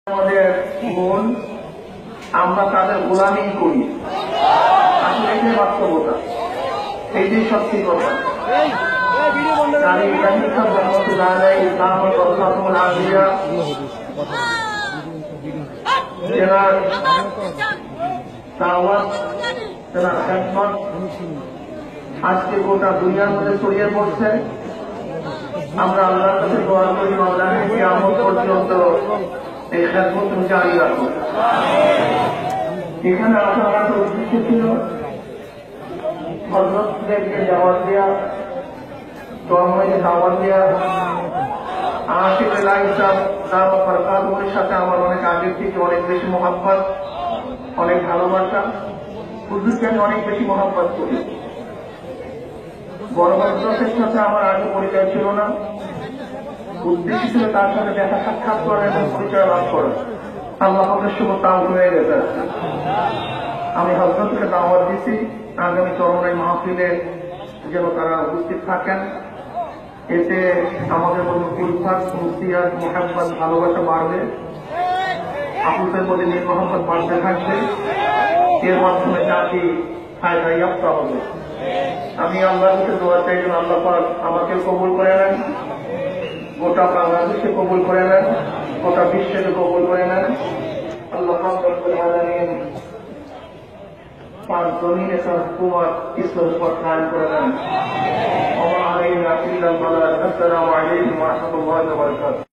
আমাদের মন, আমরা তাদের গোলামি করি। আসলে এটাই বাস্তবতা, এইটাই সত্যি কথা। আজকে গোটা দুনিয়ার মধ্যে ছড়িয়ে পড়ছে। আমরা আল্লাহর কাছে দোয়া করি, আল্লাহ কিয়ামত পর্যন্ত এই খেদমত জারি রাখুন। এখানে আসার একটা উদ্দেশ্য ছিল হযরতদেরকে দাওয়াত দেওয়া, ধর্মকে দাওয়াত দেওয়া। আশিক ইসলাম দাওয়াত বরকাতুর সাথে আমার অনেক আগের থেকে অনেক বেশি মহব্বত, অনেক ভালোবাসা। হুজুরকে আমি অনেক বেশি মহব্বত করি। বড় হযরতের সাথে আমার আগে পরিচয় ছিল না। উদ্দেশ্য ছিল তার সাথে দেখা সাক্ষাৎ করা এবং পরিচয় লাভ করা। আল্লাহ আমাদের শুভ তাও হয়ে গেছে। আমি হযরতকে দাওয়াত দিছি আগামী চরমনাই মাহফিলে যেন তারা উপস্থিত থাকেন। এতে আমাদের মধ্যে উলফাত, মুসিয়াত, মুহাব্বত, ভালোবাসা বাড়বে। আপনাদের মধ্যে নিয়ে মহব্বত বাড়তে থাকবে। এর মাধ্যমে জাতি ফায়দা ইয়াফতা হবে। আমি আল্লাহর কাছে দোয়া চাই যেন আল্লাহ পাক আমাকে কবুল করে নেন, গোটা বাংলাদেশকে কবুল করে নেন, গোটা বিশ্বকে কবুল করে নেন। আল্লাহ রব্বুল আলামিন পাঁচ জমিনে তার হুকুমত ইসলামের উপর কায়েম করে দেন। ওয়া আলাইনা ইল্লাল বালাগ। আসসালামু আলাইকুম ওয়া রাহমাতুল্লাহি ওয়া বারাকাতুহু।